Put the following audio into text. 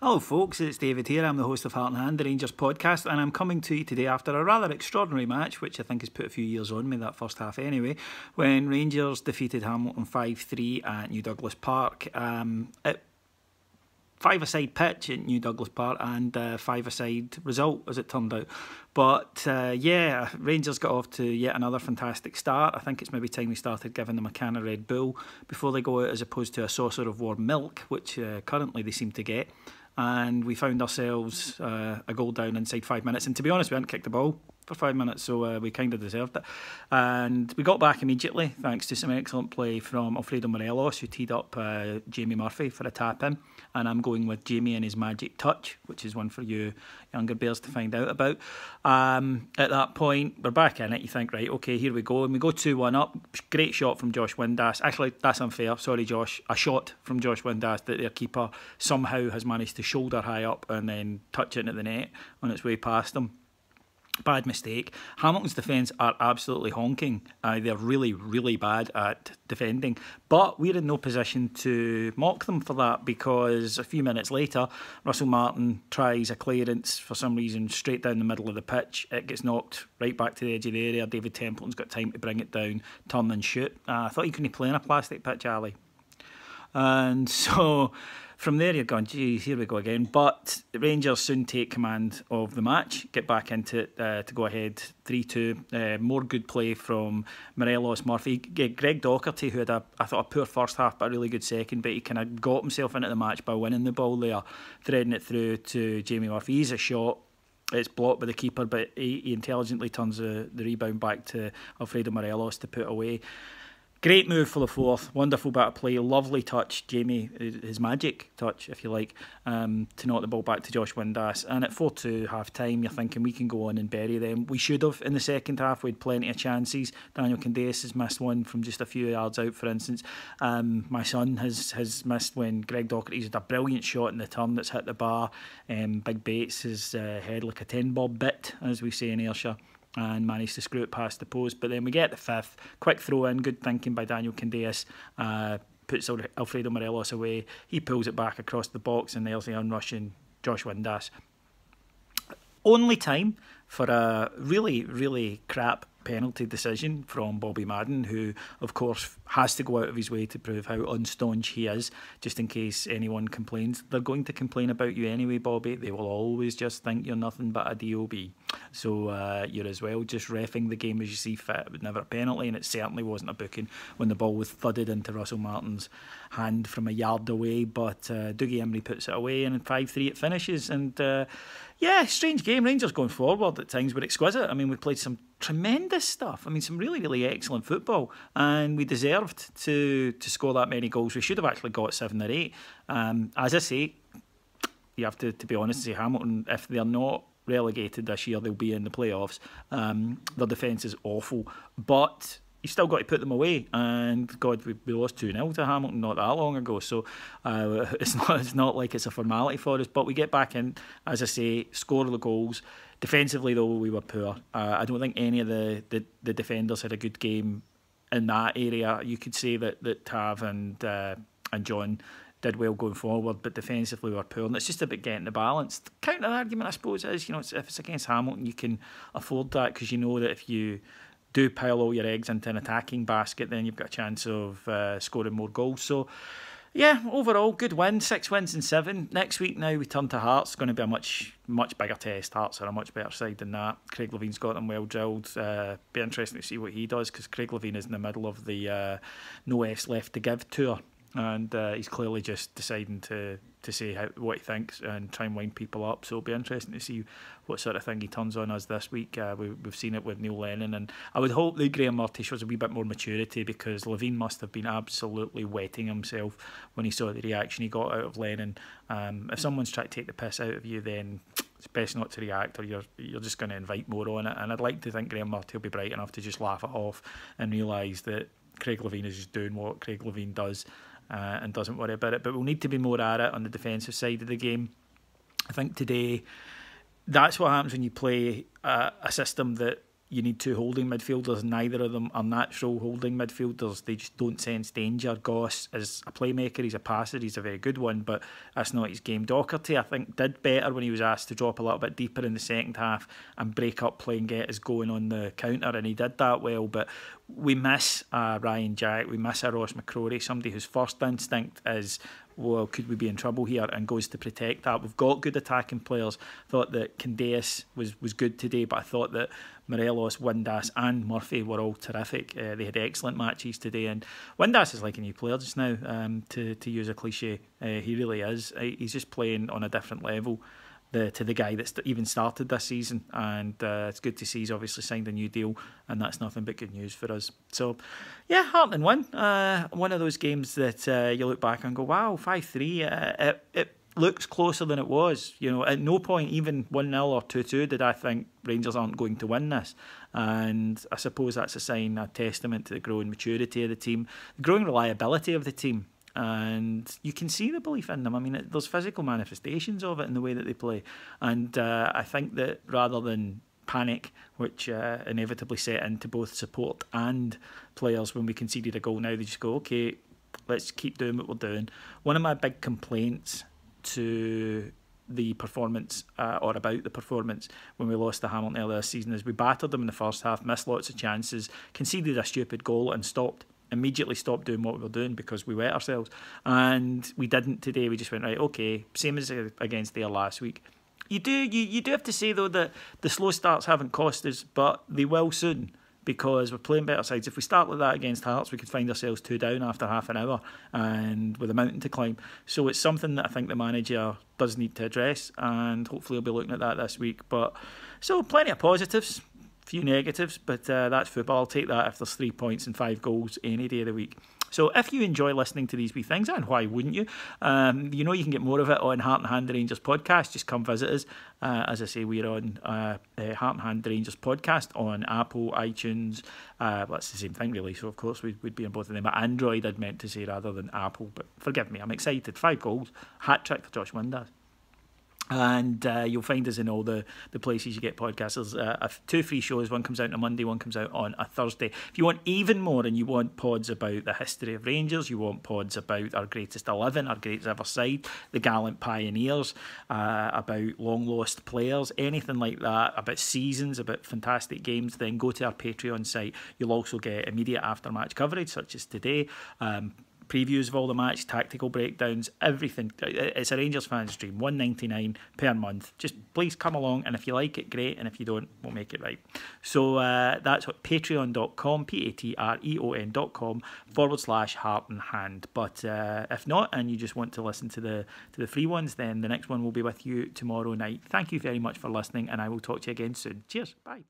Hello folks, it's David here. I'm the host of Heart and Hand, the Rangers podcast, and I'm coming to you today after a rather extraordinary match, which I think has put a few years on me, that first half anyway, when Rangers defeated Hamilton 5-3 at New Douglas Park. At five-a-side pitch at New Douglas Park and five-a-side result, as it turned out. But Rangers got off to yet another fantastic start. I think it's maybe time we started giving them a can of Red Bull before they go out, as opposed to a saucer of warm milk, which currently they seem to get. And we found ourselves a goal down inside 5 minutes. And to be honest, we hadn't kicked the ball for 5 minutes, so we kind of deserved it. And we got back immediately, thanks to some excellent play from Alfredo Morelos, who teed up Jamie Murphy for a tap-in. And I'm going with Jamie and his magic touch, which is one for you younger bears to find out about. At that point, we're back in it. You think, right, okay, here we go. And we go 2-1 up. Great shot from Josh Windass. Actually, that's unfair. Sorry, Josh. A shot from Josh Windass that their keeper somehow has managed to shoulder high up and then touch it into the net on its way past him. Bad mistake. Hamilton's defence are absolutely honking. They're really, really bad at defending. But we're in no position to mock them for that, because a few minutes later, Russell Martin tries a clearance for some reason straight down the middle of the pitch. It gets knocked right back to the edge of the area. David Templeton's got time to bring it down, turn and shoot. I thought you couldn't play in a plastic pitch, Ali. And so from there you're going, geez, here we go again. But the Rangers soon take command of the match, get back into it to go ahead 3-2. More good play from Morelos, Murphy. Greg Docherty, who had I thought a poor first half but a really good second, but he kind of got himself into the match by winning the ball there, threading it through to Jamie Murphy. He's a shot. It's blocked by the keeper, but he intelligently turns the rebound back to Alfredo Morelos to put away. Great move for the fourth, wonderful bit of play, lovely touch, Jamie, his magic touch, if you like, to knock the ball back to Josh Windass. And at 4-2 half-time, you're thinking we can go on and bury them. We should have in the second half. We had plenty of chances. Daniel Candeias has missed one from just a few yards out, for instance. My son has missed when Greg Docherty's had a brilliant shot in the turn that's hit the bar. Big Bates has head like a 10-bob bit, as we say in Ayrshire, and managed to screw it past the post. But then we get the fifth, quick throw in, good thinking by Daniel Candeias, puts Alfredo Morelos away. He pulls it back across the box, and there's the unrushing Josh Windass. Only time for a really, really crap penalty decision from Bobby Madden, who of course has to go out of his way to prove how unstaunch he is, just in case anyone complains. They're going to complain about you anyway, Bobby. They will always just think you're nothing but a DOB. So you're as well just reffing the game as you see fit. It was never a penalty, and it certainly wasn't a booking when the ball was thudded into Russell Martin's hand from a yard away. But Dougie Imrie puts it away, and in 5-3 it finishes. And strange game. Rangers going forward at times were exquisite. I mean, we played some tremendous stuff. I mean, some really, really excellent football, and we deserved to score that many goals. We should have actually got 7 or 8. As I say, you have to be honest and say Hamilton, if they're not relegated this year, they'll be in the playoffs. Their defence is awful, but you still got to put them away. And God, we lost 2-0 to Hamilton not that long ago, so it's not like it's a formality for us. But we get back in, as I say, score the goals. Defensively, though, we were poor. I don't think any of the defenders had a good game in that area. You could say that Tav and John did well going forward, but defensively we were poor. And it's just about getting the balance. The counter argument, I suppose, is, if it's against Hamilton, you can afford that, because you know that if you do pile all your eggs into an attacking basket, then you've got a chance of scoring more goals. So, yeah, overall, good win. 6 wins in 7. Next week now we turn to Hearts. It's going to be a much bigger test. Hearts are a much better side than that. Craig Levine's got them well drilled. Be interesting to see what he does, because Craig Levine is in the middle of the No F's Left to Give tour. And he's clearly just deciding to say what he thinks and try and wind people up. So it'll be interesting to see what sort of thing he turns on us this week. We've seen it with Neil Lennon, and I would hope that Graham Murty shows a wee bit more maturity, because Levine must have been absolutely wetting himself when he saw the reaction he got out of Lennon. If someone's trying to take the piss out of you, then it's best not to react, or you're just going to invite more on it. And I'd like to think Graham Murty will be bright enough to just laugh it off and realise that Craig Levine is just doing what Craig Levine does. And doesn't worry about it. But we'll need to be more at it on the defensive side of the game. I think today, that's what happens when you play a system that you need two holding midfielders. Neither of them are natural holding midfielders. They just don't sense danger. Goss is a playmaker, he's a passer, he's a very good one, but that's not his game. Doherty, I think, did better when he was asked to drop a little bit deeper in the second half and break up play and get us going on the counter, and he did that well. But we miss Ryan Jack, we miss a Ross McCrory, somebody whose first instinct is, well, could we be in trouble here, and goes to protect that. We've got good attacking players. Thought that Candeas was good today, but I thought that Morelos, Windass and Murphy were all terrific. They had excellent matches today, and Windass is like a new player just now, to use a cliche. He really is. He's just playing on a different level to the guy that's even started this season, and it's good to see he's obviously signed a new deal, and that's nothing but good news for us. So yeah, Heartland win. One of those games that you look back and go, wow, 5-3. It looks closer than it was. You know, at no point, even 1-0 or 2-2, did I think Rangers aren't going to win this. And I suppose that's a sign, a testament to the growing maturity of the team, the growing reliability of the team. And you can see the belief in them. I mean, there's physical manifestations of it in the way that they play. And I think that rather than panic, which inevitably set into both support and players when we conceded a goal, now they just go, okay, let's keep doing what we're doing. One of my big complaints to the performance, or about the performance when we lost to Hamilton earlier this season, is we battered them in the first half, missed lots of chances, conceded a stupid goal and immediately stopped doing what we were doing because we wet ourselves. And we didn't today. We just went, right, okay, same as against there last week. You do have to say, though, that the slow starts haven't cost us, but they will soon, because we're playing better sides. If we start like that against Hearts, we could find ourselves 2 down after half an hour and with a mountain to climb. So it's something that I think the manager does need to address, and hopefully he'll be looking at that this week. But so plenty of positives, few negatives, but that's football. I'll take that if there's 3 points and 5 goals any day of the week. So if you enjoy listening to these wee things, and why wouldn't you? You know you can get more of it on Heart and Hand the Rangers podcast. Just come visit us. As I say, we're on Heart and Hand the Rangers podcast on Apple, iTunes. Well, it's the same thing really, so of course we'd be on both of them. But Android, I'd meant to say, rather than Apple. But forgive me, I'm excited. 5 goals, hat-trick for Josh Windass. And you'll find us in all the places you get podcasts. There's 2 free shows. One comes out on a Monday, one comes out on a Thursday. If you want even more, and you want pods about the history of Rangers, you want pods about our greatest 11, our greatest ever side, the gallant pioneers, about long lost players, anything like that, about seasons, about fantastic games, then go to our Patreon site. You'll also get immediate after-match coverage, such as today, previews of all the match, tactical breakdowns, everything. It's a Rangers fan's dream. $1.99 per month. Just please come along, and if you like it, great, and if you don't, we'll make it right. So that's what patreon.com, patreon.com/Heart and Hand. But if not, and you just want to listen to the free ones, then the next one will be with you tomorrow night. Thank you very much for listening, and I will talk to you again soon. Cheers. Bye.